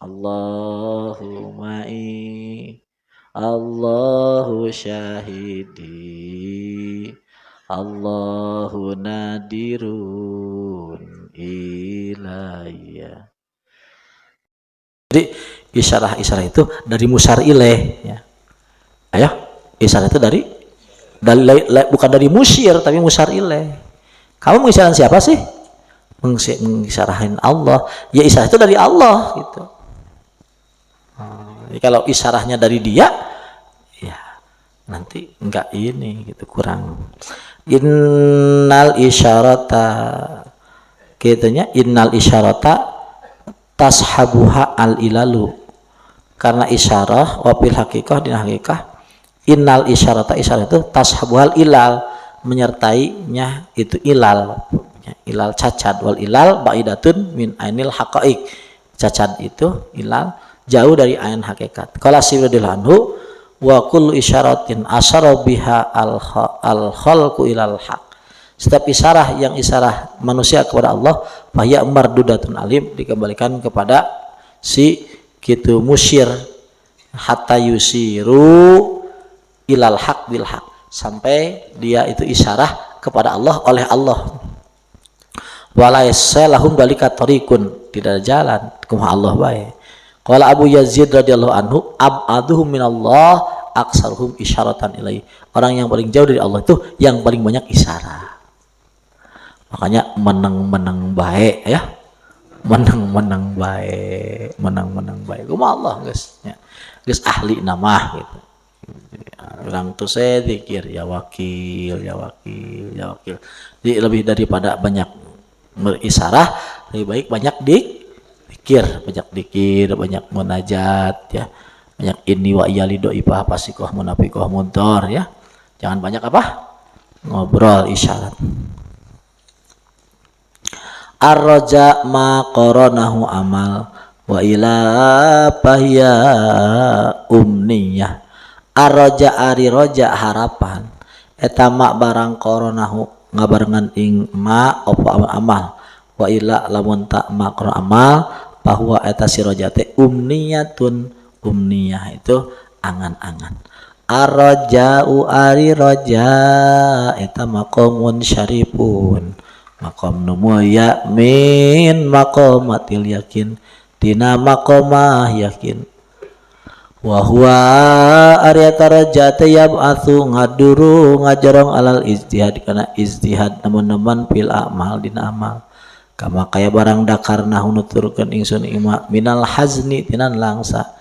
Allahu ma'i, Allahu syahidi, Allahu nadirun ilayya. Jadi isyarah-isyarah itu dari musyar ilaih ya. Ayo, isyarah itu dari bukan dari musyir tapi musyar ilaih. Kamu mengisyarahkan siapa sih? Mengisyarahin Allah. Ya isyarah itu dari Allah gitu. Jadi kalau isyarahnya dari dia, ya nanti enggak ini gitu, kurang. Innal isyarata, kitanya innal isyarata tashabuha al ilalu, karena isyarah wafil hakikah din hakikah innal isyarata, isyarah itu tashabuhal ilal, menyertainya itu ilal, ilal cacat, wal ilal baidatun min ainil haqaiq, cacat itu ilal jauh dari ain hakikat. Qala sibradil anhu wa kullu isyaratin asyara biha al khalqu ilal haq, setiap isyarah yang isyarah manusia kepada Allah fahya mardudatun alim, dikembalikan kepada si gitu musyir, hatta yusiru ilal haq bil haq, sampai dia itu isyarah kepada Allah oleh Allah. Walaysa lahum dalika tariqun, tidak ada jalan kumaha Allah bae. Qala Abu Yazid radhiyallahu anhu abaduhum minallah aksaruhum isyaratan ilaihi, orang yang paling jauh dari Allah itu yang paling banyak isyarah. Makanya menang-menang baik ya, menang-menang baik, menang-menang baik. Kumaha Allah guys, ya. Guys ahli nama gitu. Orang tuh saya zikir ya wakil, ya wakil, ya wakil. Jadi lebih daripada banyak berisyarah, lebih baik banyak dikir, banyak dikir, banyak munajat ya. Banyak ini wa iyalido ipah pasikoh munafikoh muntor ya. Jangan banyak apa? Ngobrol isyarat. Ar-raja ma qaranahu amal wa ila fahya umniyah. Ar-raja ari raja harapan eta ma barang qaranahu ngabarengan ing ma apa amal wa ila lamun tak ma qarana amal bahwa eta si raja teh umniyatun, umniyah itu angan-angan. Ar-raja'u ari raja eta maqamun syarifun, maqam numuya min maqamatil yakin, tina maqamah yakin. Wa huwa aryata raja yab'atsu ngaduru ngajarong alal ijtihad, kana ijtihad teman-teman fil amal dina amal. Kama kaya barang dakarna nuturkeun ingsun ima minal hazni tinan langsa.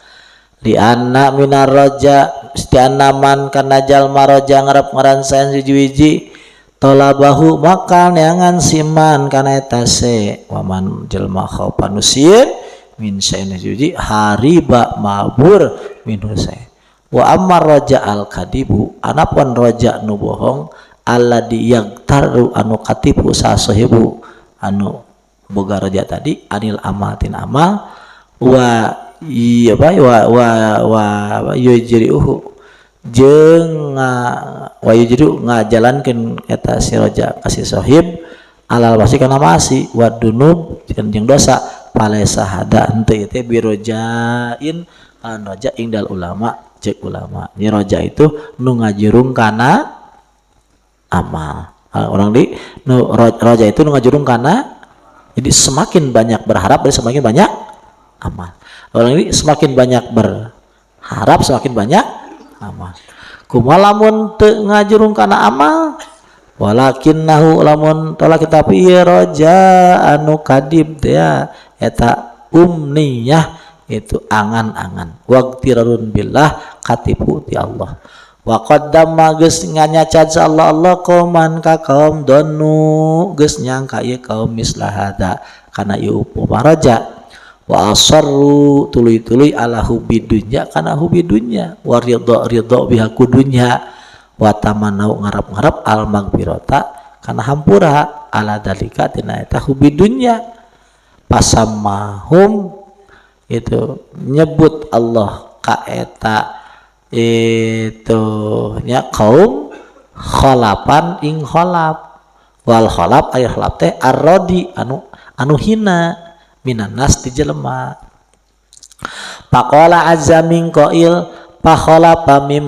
Li anna minar raja istianaman kana jalma raja ngarep ngaransaen wiji-wiji tolabahu maka neangan siman kana eta se waman jelma khaupan usieun min sayyidina juji hariba mabur minhu saya wa ammar raja al kadibu, anapun raja nu bohong alladzi yaqtaru anu katipu sasahibu anu boga raja tadi anil amatin amal wa iya bae wa yujriuhu jeung wa yujru ngajalankeun eta si raja kasih sahib alal wasi kana masi wa dunub jeung dosa palesa hada henteu teh birojain an raja ingdal ulama cek ulama. Ni raja itu nu ngajurung kana amal. Orang di nu raja itu nu ngajurung kana, jadi semakin banyak berharap dan semakin banyak amal. Orang ini semakin banyak berharap semakin banyak amal. Kumaha lamun teu ngajurung kana amal? Walakinnahu lamun tolak tapi raja anu kadib teh eta umniyah itu angan-angan waqtirarun billah katipu ti Allah wa qaddama geus nganyacad Allah Allah qauman ka kaum donu geus nyangka ieu kaum mislahada kana ieu upama raja wa asarru tuluy-tuluy ala hubbi dunya kana hubbi dunya wa ridha biha kudunya wa tamanau ngarap-ngarap al magfirata kana hampura ala dalika tina eta hubbi dunya pasamahum itu nyebut Allah ka eta itu nya kaum khalapan ing khalap wal khalap aya khalap teh arrodi anu hina minan nas ti jelema Faqala azza min qail fakhalafa mim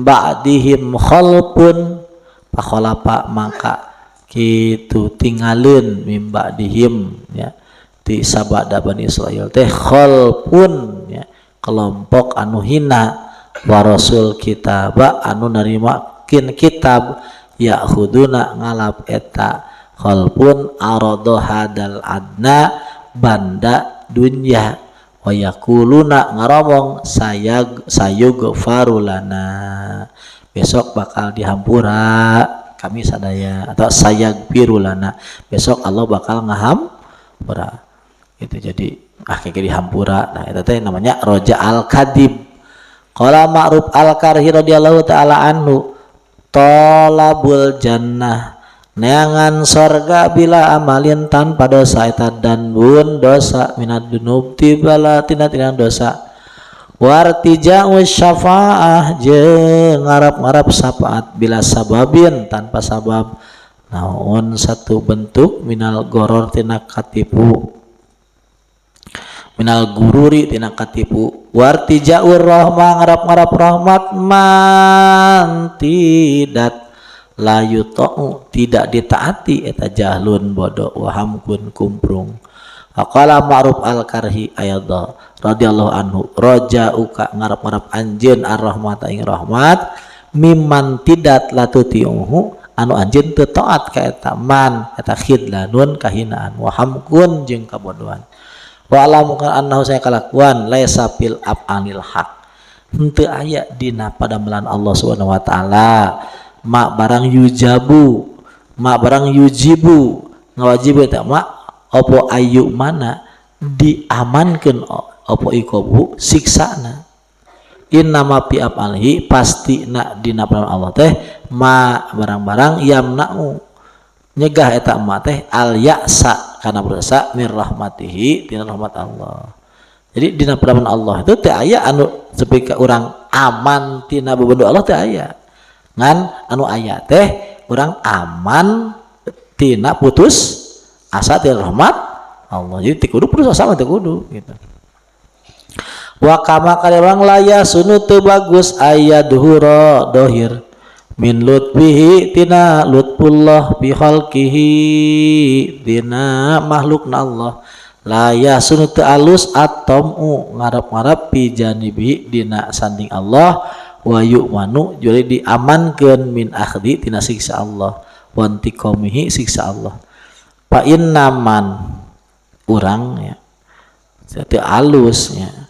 ba'dihim khalpun fakhalafa maka kitu tinggalin mim ba'dihim ya ti sabada Bani Israil teh khalpun ya kelompok anu hina wa rasul kitaba anu narimakeun kitab ya'khuduna ngalap eta khalpun arada hadal adna banda dunya wa yaquluna ngaromong sayug farulana besok bakal dihampura kami sadaya atau sayag pirulana besok Allah bakal ngahampura itu jadi kayak dihampura. Nah itu teh namanya roja al kadib. Qala Ma'ruf al Karhi radhiyallahu taala anhu talabul jannah neangan sorga bila amalin tanpa dosa eta dan bun dosa minad dunub tibala tina dosa wartija'u syafaah jeung ngarap-ngarap syafaat bila sababin tanpa sabab naon satu bentuk minal goror tina katipu minal gururi tina katipu wartija'ur rahmah ngarap-ngarap rahmat man tidak layu ta'u tidak ditaati eta jahlun bodoh wahamkun kumprung. Aqala Ma'ruf al Karhi ayadha radhiyallahu anhu raja'uka ngarap-ngarap anjeun ar-rahmata ing rahmat mimman tidak latuti'uhu anu anjeun teu taat ka eta man eta khidlanun kahinaan wahamkun jeung kabodohan wa alamukan annahu saya kalakuan laisa fil af'anil haq henteu aya dina padamelan Allah Subhanahu wa taala mak barang yujabu mak barang yujibu ngawajib eta mak opo ayu mana diamankeun opo ikobu siksana innama fi af'alihi pasti na dina padamelan Allah teh ma barang-barang yamna'u nyegah eta ma teh al ya'sa kana berasa mir rahmatihi tina rahmat Allah. Jadi dina padamelan Allah itu teh aya anu sapi ka urang aman tina bebendu Allah teh aya ngan anu aya teh urang aman tina putus asa tina rahmat Allah. Jadi teu kudu putus asa mah teu kudu gitu. Wa kama kali urang laya sunu teu bagus aya duhura dohir min lutfihi tina lutfullah bi khalqihi dina makhlukna Allah laya sunu teu alus atamu ngarap-ngarap pi janibi dina sanding Allah wa yu'manu jadi diamankeun min akhdi tina siksa Allah wa antiqamihi siksa Allah fa innaman urang ya teu alusnya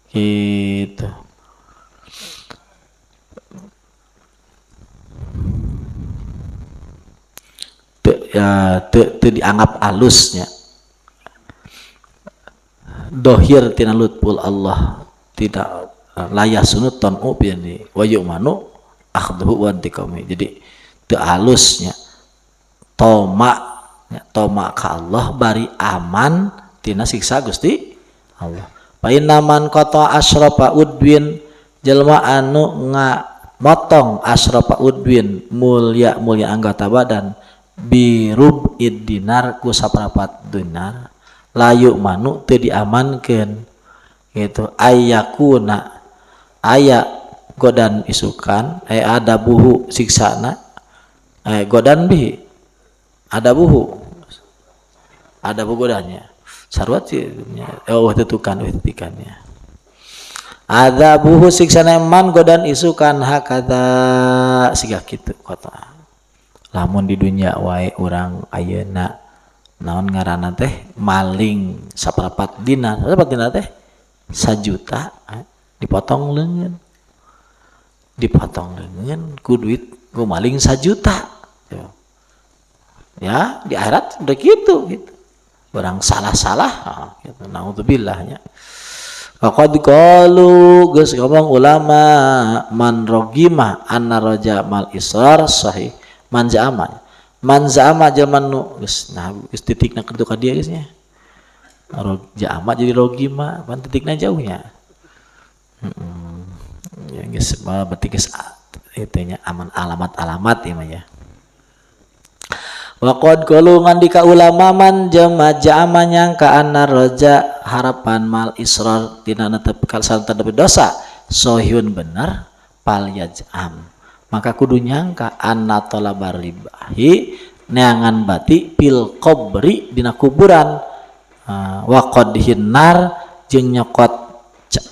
gitu teu dianggap alusnya dohir tina lutful Allah tidak layah sunut ton upiani wa yu'manu akhdhu wa antiqami jadi teu halusnya toma ka Allah bari aman tina siksa Gusti Allah. Fa inna man qata asrafa udwin jelma anu motong asrafa udwin mulya anggota badan birub dinar ku saprapat dinar layu manu teu diamankeun gitu ayakuna aya godan isukan ada buhu siksana godan bihi ada buhu godannya sarwat sih tutukan tikannya ada buhu siksana man godan isukan hakata siga kitu kota lamun di dunia wae urang ayeuna naon ngaranna teh maling saprapat dinar teh 1 juta dipotong leungeun ku duit ku maling 1 juta ya di akhirat udah gitu orang salah gitu naudzubillah nya faqad qalu geus ngomong ulama man rogima anna raja mal israr sahih man za'ama jaman nu geus titikna kitu ka dieu geus nya ja'ama jadi rogima pan titikna jauhnya ya geus berarti geus itu nya aman alamat ieu mah ya Wa qad golongan di ka ulama man jama nyangka anna roja harapan mal israr tina netep kalsan terdep dosa sohyun bener pal yaj'am maka kudu nyangka anna talabar ribahi neangan bati pil qabri dina kuburan wa qadhin nar jeung nyokot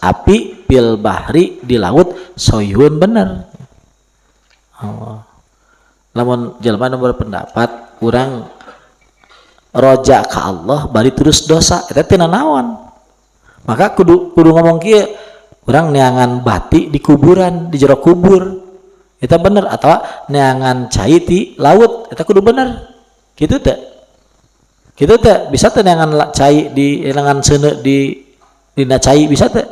api pil bahri di laut sohyun bener. Lamun jelema nu berpendapat urang roja ka Allah bari terus dosa eta teh naon maka kudu ngomong kieu urang neangan bati di kuburan di jero kubur eta bener atau neangan cai di laut eta kudu bener kitu teh bisa teh neangan cai di neangan seuneu di dina cai bisa teh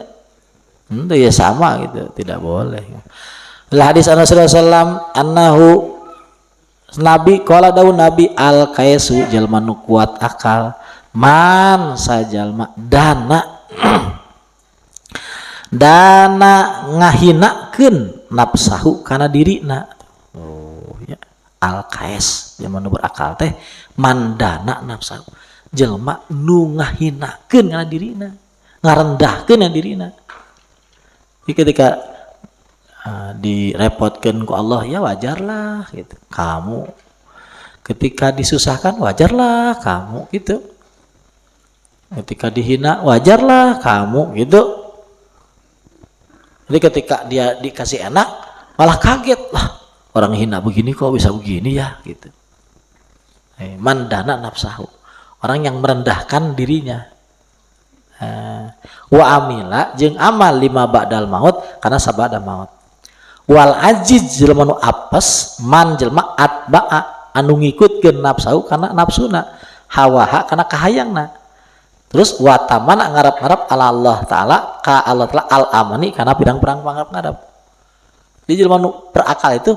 henteu ya sama gitu tidak boleh. Lah hadis Rasulullah sallam annahu Nabi qala daun Nabi al kaisu jalma nu kuat akal man sajalma dana ngahinakeun nafsahu kana dirina. Oh ya al kais jalma nu berakal teh man dana nafsahu jalma nu ngahinakeun kana dirina ngarendahkeun kana dirina. Jadi ketika direpotkan ku Allah ya wajarlah gitu. Kamu ketika disusahkan wajarlah kamu gitu. Ketika dihina wajarlah kamu gitu. Jadi ketika dia dikasih enak malah kaget lah orang hina begini kok bisa begini ya gitu. Mandana nafsahu orang yang merendahkan dirinya. Wa amila jeung amal lima ba'dal maut karena sabada maut. Wal ajiz jelema nu apes man jelema atba'a anu ngikutkeun nafsu kana nafsuna hawaha kana kahayangna terus wa tamana ngarap-ngarap ala Allah taala ka Allah taala al amani kana pirang-pirang pangarap-ngarap. Jadi jelema nu berakal itu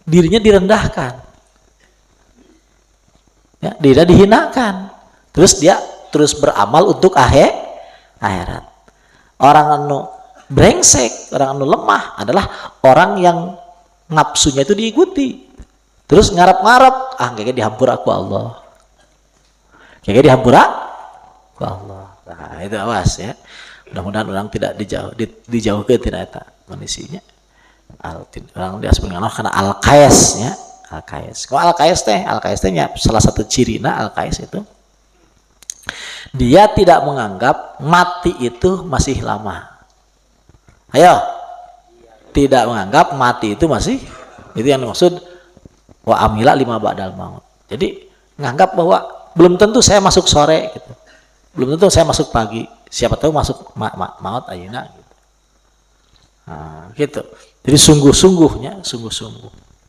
dirinya direndahkan ya dia dihinakan terus dia terus beramal untuk akhirat. Orang anu brengsek, orang anu lemah adalah orang yang nafsunya itu diikuti terus ngarap-ngarap kayaknya dihampura ku Allah kayaknya dihampura ku Allah. Nah itu awas ya, mudah-mudahan orang tidak dijauhkan tidak eta kondisinya orang diasupkeun Allah karena al-qais ya al-qais. Kalau al-qais teh salah satu cirina al-qais itu dia tidak menganggap mati itu masih lama. Ayo, tidak menganggap mati itu masih itu yang dimaksud wa amila lima ba'dal maut. Jadi menganggap bahwa belum tentu saya masuk sore gitu. Belum tentu saya masuk pagi. Siapa tahu masuk maut ayeuna gitu. Nah, gitu. Jadi sungguh-sungguh.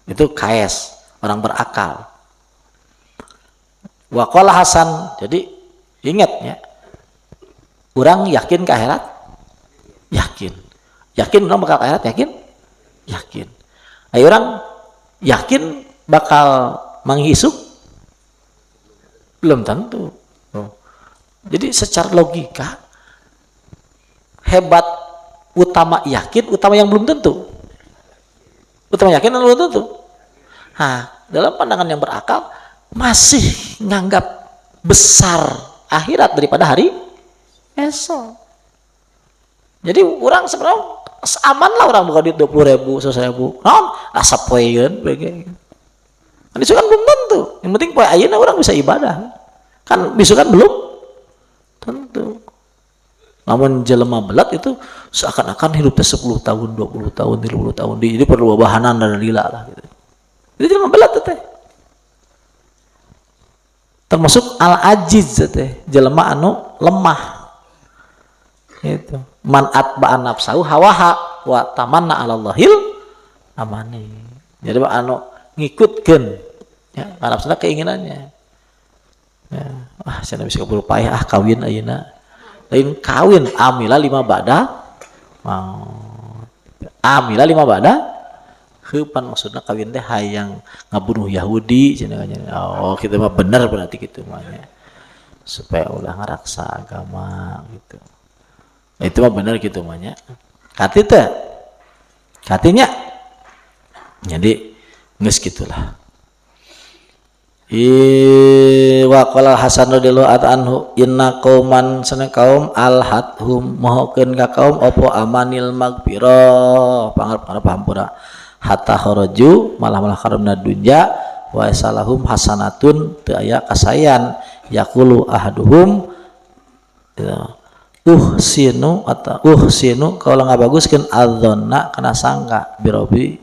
Itu kais, orang berakal. Wa qala Hasan, jadi ingat ya. Orang yakin ke akhirat? Yakin orang bakal akhirat yakin. Ayo orang yakin bakal menghisuk belum tentu. Jadi secara logika hebat utama yakin utama yang belum tentu. Utama yakin dan belum tentu. Nah, dalam pandangan yang berakal masih nganggap besar akhirat daripada hari esok. Jadi orang sebenarnya aman lah orang buka duit 20.000, 100.000. Naon? Asa poeyeun bege. Kan itu kan belum tentu. Yang penting poe ayeuna orang bisa ibadah. Kan besok kan belum tentu. Namun jelema belat itu seakan-akan hidupnya 10 tahun, 20 tahun, 30 tahun. Jadi perlu bahanan dan lila lah gitu. Jadi jelema belat teh. Termasuk al-ajiz teh, jelema anu lemah. Itu man atba'an nafsahu hawaha wa tamanna 'alallahil amani. Jadi anu ngikutkeun ya nafsuna keinginannya. Ya, saya bisa kabur payah kawin ayeuna. Lain kawin amila 5 ba'da maut. Amila 5 ba'da heupan maksudna kawin teh hayang ngabunuh Yahudi cenah. Oh, kita mah bener berarti kitu mah nya. Supaya ulah ngaraksa agama gitu. Itu mah benar gitu mahnya. Kati teh. Katinya. Jadi geus gitulah. Wa qala Hasan radhiyallahu anhu inna qauman sana kaum alhathum mohokeun ka kaum opo amanil magfirah pangarep-arep hampura hatta kharaju malah karena dunya wa salahum hasanatun teu aya kasayan yaqulu ahaduhum sinu atau kaula ngabaguskeun adzonna kana sangka birobi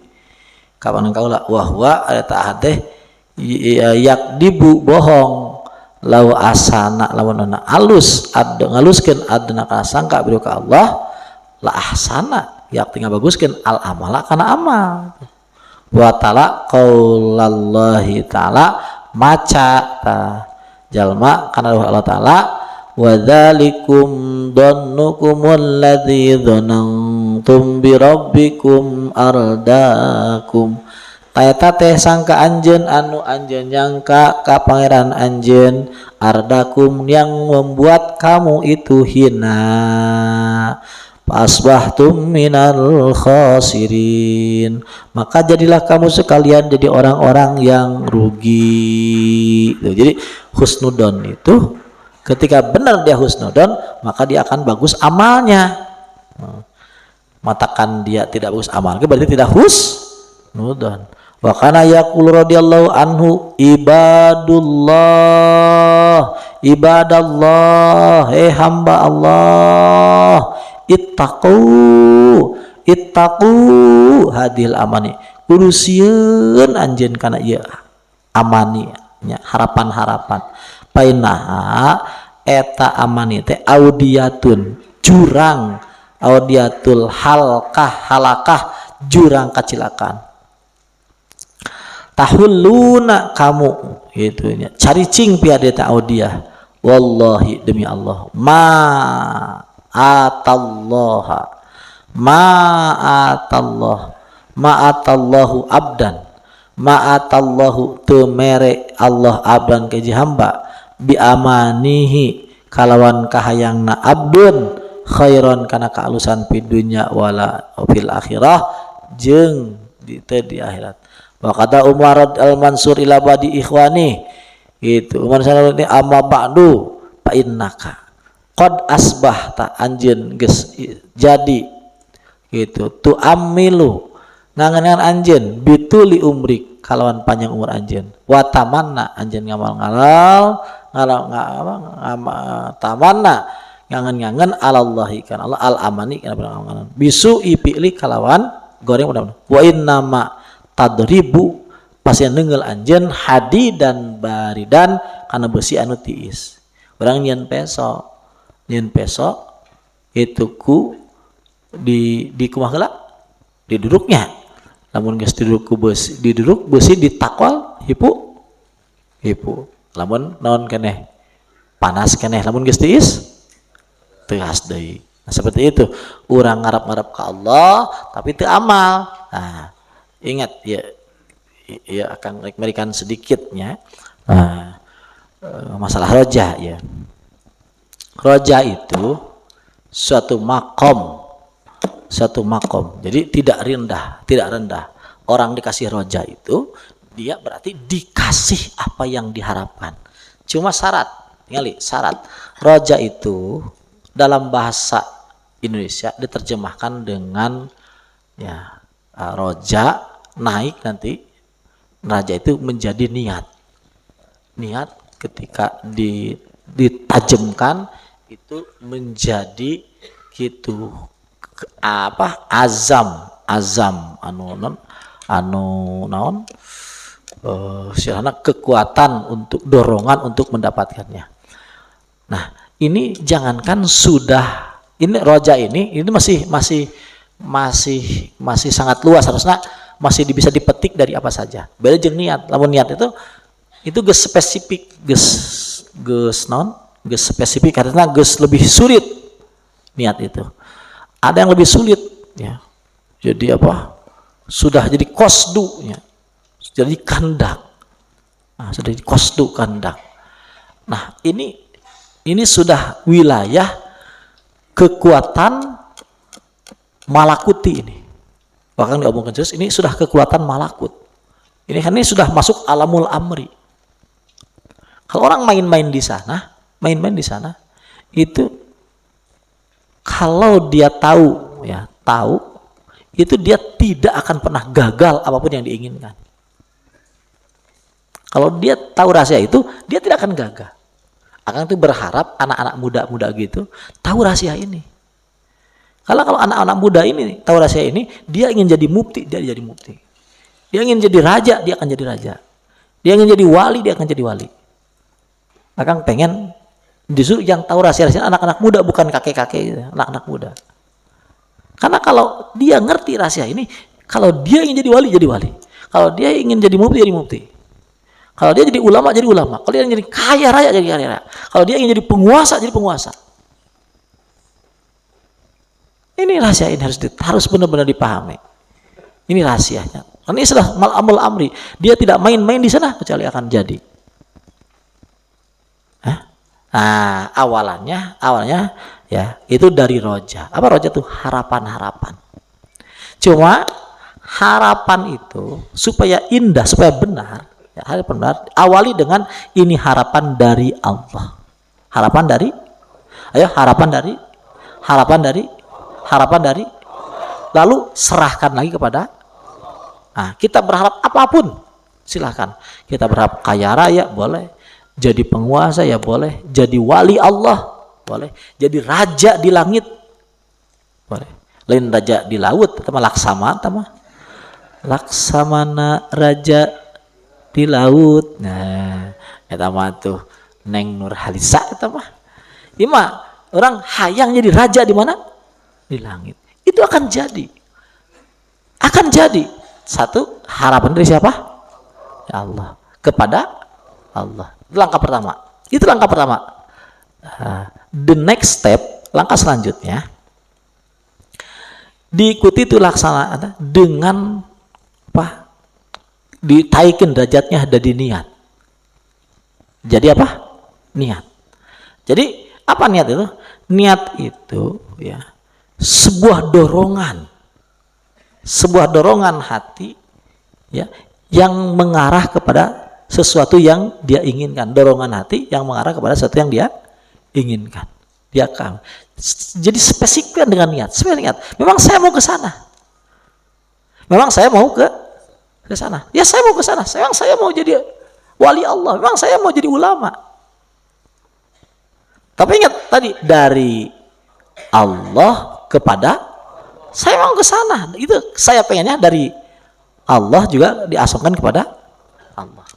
kapan kaula wahwa eta teh yak dibu bohong lau asana lawan alus ad ngaluskeun adna kana sangka biru ka Allah la ahsana yak tinggal baguskeun al amala kana amal wa ta'ala qaulallahi ta'ala maca ta jalma kana Allah ta'ala wa dzalikum dhannukumul ladzi dzanantum bi rabbikum ardakum eta teh sangka anjeun anu anjeun nyangka ka pangeran anjeun ardakum yang membuat kamu itu hina asbahtum minal khasirin maka jadilah kamu sekalian jadi orang-orang yang rugi. Jadi husnudon itu ketika benar dia husnudon maka dia akan bagus amalnya. Matakan dia tidak bagus amalnya berarti tidak husnudon. Wa kana yaqulu radhiyallahu anhu ibadullah hamba Allah ittaqu hadil amani urusieun anjeun kana ieu amani nya harapan-harapan painaha eta amani teh audiyatun jurang audiyatul halakah jurang kecelakaan tahulluna kamu gitu nya caricing piade ta audiyah wallahi demi Allah ma'atallahu abdan ma'atallahu temere Allah abdan keji hamba bi amanihi kalawan kahayangna abdun khairon kana kaalusan fi dunya wala fil akhirah jeung di akhirat. Wa kata Umar al-Mansur ila badi ikhwani itu Umar sallallahu ini amma ba'du fa innaka qad asbahta anjeun geus jadi gitu tu amilu ngangeunan anjeun bituli umrik kalawan panjang umur anjeun wa tamanna anjeun ngamal tamanna ngangen alallahi kan Allah al amani kana pengawalan bisu ipili kalawan goreng mudah-mudahan wa innama tadribu pasien nenggel anjeun hadi dan baridan kana besi anu tiis urang nyeun peso itu ku di kumaha heula diduduknya lamun geus diduduk besi ditakwal hipu lamun naon keneh panas keneh lamun geus tiis teu has deui. Nah, seperti itu urang ngarep-ngarep ka Allah tapi teu amal. Nah, ingat ya akan memberikan sedikitnya masalah roja ya. Roja itu suatu makom. Jadi tidak rendah. Orang dikasih roja itu dia berarti dikasih apa yang diharapkan. Cuma syarat, syarat. Roja itu dalam bahasa Indonesia diterjemahkan dengan roja naik nanti raja itu menjadi niat ketika ditajamkan itu menjadi gitu azam anu naon sirana kekuatan untuk dorongan untuk mendapatkannya. Nah ini jangankan sudah ini roja ini masih sangat luas harusnya masih bisa dipetik dari apa saja. Beda jeung niat. Lamun niat itu geus spesifik, geus spesifik karena geus lebih sulit niat itu. Ada yang lebih sulit ya. Jadi sudah jadi qasdu ya. Jadi kandak. Nah, sudah jadi qasdu kandak. Nah, ini sudah wilayah kekuatan malakuti ini. Bahkan diomongkan terus ini sudah kekuatan malakut. Ini sudah masuk alamul amri. Kalau orang main-main di sana, itu kalau dia tahu, itu dia tidak akan pernah gagal apapun yang diinginkan. Kalau dia tahu rahasia itu, dia tidak akan gagal. Akang itu berharap anak-anak muda-muda gitu tahu rahasia ini. Kalau anak-anak muda ini tahu rahasia ini, dia ingin jadi mufti, dia jadi mufti. Dia ingin jadi raja, dia akan jadi raja. Dia ingin jadi wali, dia akan jadi wali. Akang pengen justru yang tahu rahasia-rahasia anak-anak muda, bukan kakek-kakek gitu, anak-anak muda. Karena kalau dia ngerti rahasia ini, kalau dia ingin jadi wali, jadi wali. Kalau dia ingin jadi mufti, jadi mufti. Kalau dia jadi ulama, jadi ulama. Kalau dia ingin jadi kaya raya, jadi kaya raya. Kalau dia ingin jadi penguasa, jadi penguasa. Ini rahasia ini harus benar-benar dipahami. Ini rahasianya. Karena ini sudah mal amri. Dia tidak main-main di sana kecuali akan jadi. Nah, awalnya ya itu dari roja. Apa roja itu? Harapan-harapan. Cuma harapan itu supaya indah, supaya benar. Ya, awali dengan ini harapan dari Allah. Harapan dari lalu serahkan lagi kepada. Nah, kita berharap apapun silahkan. Kita berharap kaya raya boleh, jadi penguasa ya boleh, jadi wali Allah boleh, jadi raja di langit boleh. Lain raja di laut, sama laksamana raja di laut. Nah, eta mah tuh Neng Nurhalisa eta mah. Ieu mah orang hayang jadi raja di mana? Di langit. Itu akan jadi. Satu, harapan dari siapa? Ya Allah. Kepada Allah. Itu langkah pertama. The next step, langkah selanjutnya diikuti itu laksana dengan apa? Ditaikin derajatnya ada di niat. Jadi apa? Niat. Jadi apa niat itu? Niat itu ya sebuah dorongan hati ya yang mengarah kepada sesuatu yang dia inginkan. Dorongan hati yang mengarah kepada sesuatu yang dia inginkan. Dia akan jadi spesifik dengan niat. Memang saya mau ke sana. Memang saya mau ke sana. Ya saya mau ke sana. Memang saya mau jadi wali Allah. Memang saya mau jadi ulama. Tapi ingat tadi dari Allah kepada saya mau ke sana. Itu saya pengennya dari Allah juga diasongkan kepada Allah.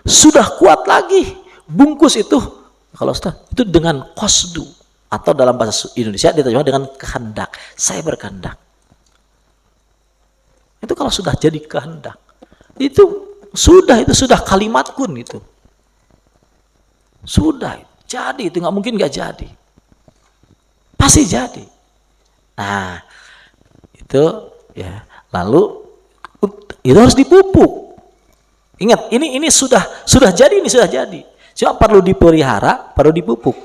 Sudah kuat lagi bungkus itu kalau Ustaz itu dengan qasdu atau dalam bahasa Indonesia diterjemahkan dengan kehendak. Saya berkehendak. Itu kalau sudah jadi kehendak. Itu sudah kalimat kun itu. Sudah jadi, itu nggak mungkin nggak jadi. Pasti jadi. Nah, itu ya. Lalu itu harus dipupuk. Ingat, ini sudah jadi, ini sudah jadi. Cuma perlu dipelihara, perlu dipupuk.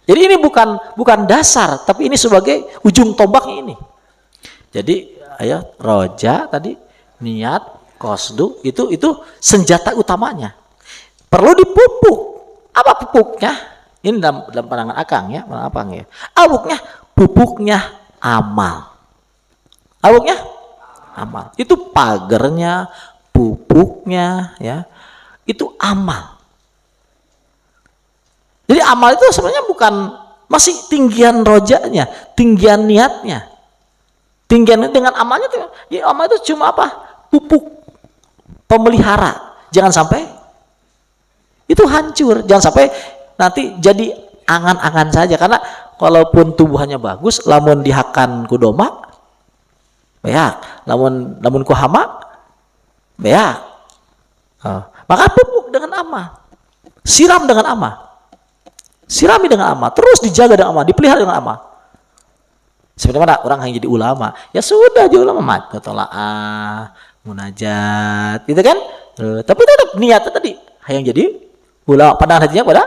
Jadi ini bukan dasar, tapi ini sebagai ujung tombaknya ini. Jadi ayo roja tadi niat, qasdu itu senjata utamanya. Perlu dipupuk. Apa pupuknya? Ini dalam pandangan Akang ya, pupuknya amal. Amal. Itu pagernya, pupuknya ya. Itu amal. Jadi amal itu sebenarnya bukan masih tinggian rojanya, tinggian niatnya. Tinggian dengan amalnya itu, ya amal itu cuma apa? Pupuk pemelihara. Jangan sampai itu hancur. Jangan sampai nanti jadi angan-angan saja. Karena walaupun tubuhannya bagus, lamun dihakan ku doma, beak. Lamun ku hama, beak. Maka pupuk dengan amal. Siram dengan amal. Sirami dengan amal, terus dijaga dengan amal, dipelihara dengan amal. Seperti mana orang yang jadi ulama, ya sudah jadi ulama, mutola'ah, munajat, gitu kan? Tapi tetap niatnya tadi, yang jadi ulama, pandangan hatinya pada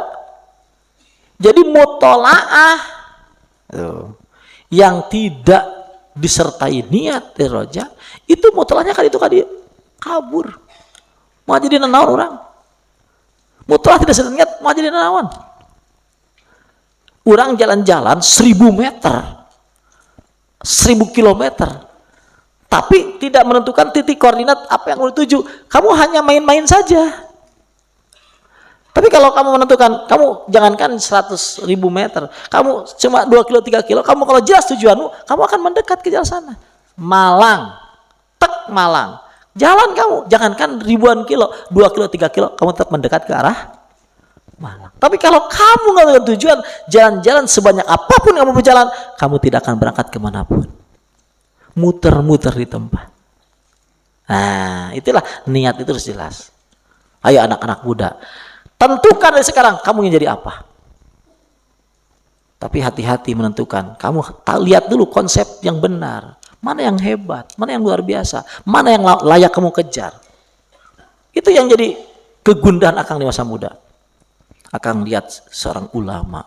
jadi mutola'ah, yang tidak disertai niat roja, itu mutola'ahnya kali itu kabur, mau jadi nenaun orang. Mutlak tidak sedang niat mau jadi naon. Orang jalan-jalan 1000 meter, 1000 kilometer, tapi tidak menentukan titik koordinat apa yang mau dituju. Kamu hanya main-main saja. Tapi kalau kamu menentukan, kamu jangankan 100.000 meter, kamu cuma 2 kilo, 3 kilo, kamu kalau jelas tujuanmu, kamu akan mendekat ke jalan sana. Malang, tek Malang. Jalan kamu, jangankan ribuan kilo, 2 kilo, 3 kilo, kamu tetap mendekat ke arah Malang. Tapi kalau kamu nggak ada tujuan, jalan-jalan sebanyak apapun kamu berjalan, kamu tidak akan berangkat kemanapun. Muter-muter di tempat. Nah, itulah niat itu harus jelas. Ayo anak-anak muda, tentukan dari sekarang kamu ingin jadi apa. Tapi hati-hati menentukan. Kamu lihat dulu konsep yang benar. Mana yang hebat, mana yang luar biasa, mana yang layak kamu kejar. Itu yang jadi kegundahan Akang di masa muda. Akang lihat seorang ulama,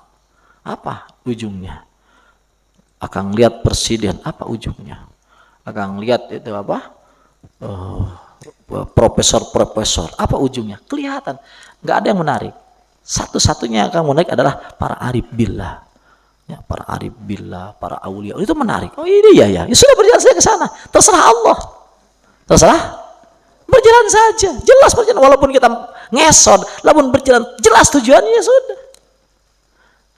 apa ujungnya? Akang lihat presiden, apa ujungnya? Akang lihat itu apa? Profesor-profesor, apa ujungnya? Kelihatan, nggak ada yang menarik. Satu-satunya yang akan menarik adalah para arif billah. Ya, para arif billah, para aulia, itu menarik. Oh ini ya, sudah berjalan saja ke sana. Terserah Allah, terserah, berjalan saja. Jelas berjalan, walaupun kita ngesot, walaupun berjalan, jelas tujuannya sudah.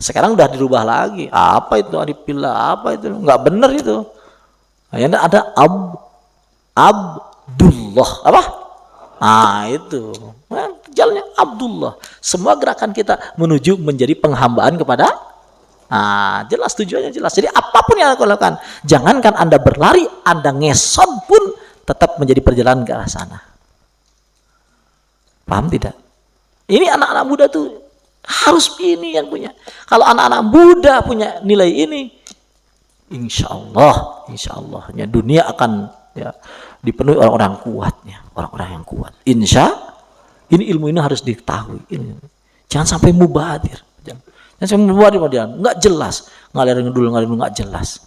Sekarang udah dirubah lagi. Apa itu arif billah? Apa itu? Nggak benar itu. Nah, ada Abdullah, apa? Nah itu, jalannya Abdullah. Semua gerakan kita menuju menjadi penghambaan kepada. Nah, jelas tujuannya jelas. Jadi apapun yang Anda lakukan, jangankan Anda berlari, Anda ngesot pun tetap menjadi perjalanan ke arah sana. Paham tidak? Ini anak-anak muda tuh harus ini yang punya. Kalau anak-anak muda punya nilai ini, insya Allah, dunia akan ya dipenuhi orang-orang kuatnya, orang-orang yang kuat. Ini ilmu ini harus diketahui. Jangan sampai mubadir. Yang saya membuat dia nggak jelas, ngalir dulu nggak jelas.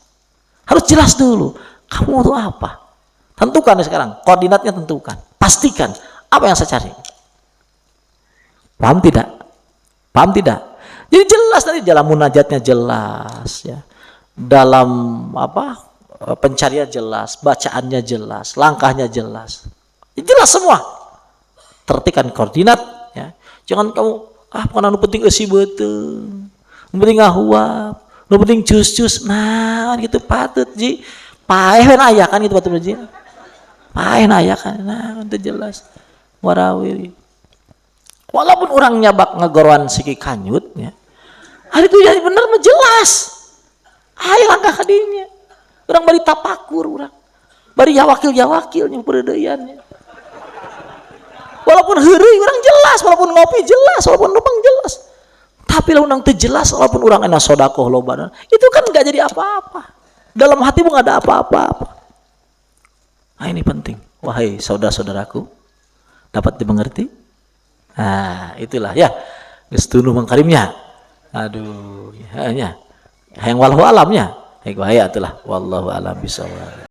Harus jelas dulu. Kamu tuh apa? Tentukan sekarang, koordinatnya tentukan. Pastikan apa yang saya cari. Paham tidak? Paham tidak? Jadi jelas tadi dalam munajatnya jelas, ya. Dalam apa? Pencarian jelas, bacaannya jelas, langkahnya jelas. Jelas semua. Tertikan koordinat, ya. Jangan kamu karena nu penting eusi beuteung, nu penting ngahuap, nu penting cus-cus. Nah, gitu patut ji. Paeh we aya kan gitu patut ji. Paeh aya kan. Nah, itu jelas. Warawiri. Walaupun orang nyabak ngegoroan siki kanyut ya. Hari itu jadi bener mah jelas. Aya langkah kadinya. Urang bari tapakur urang. Bari yawakil-yawakil nya pereudeuyan. Walaupun heureuy orang jelas, walaupun ngopi jelas, walaupun numpang jelas. Tapi lamun teu jelas, walaupun orang enak sedekah loba, itu kan enggak jadi apa-apa. Dalam hatimu enggak ada apa-apa. Nah, ini penting. Wahai saudara-saudaraku, dapat dimengerti? Nah, itulah ya. Geus tunuh mangkarimnya. Aduh, ya. Hayang wallahu alamnya. Hayu atulah wallahu alam bisawab.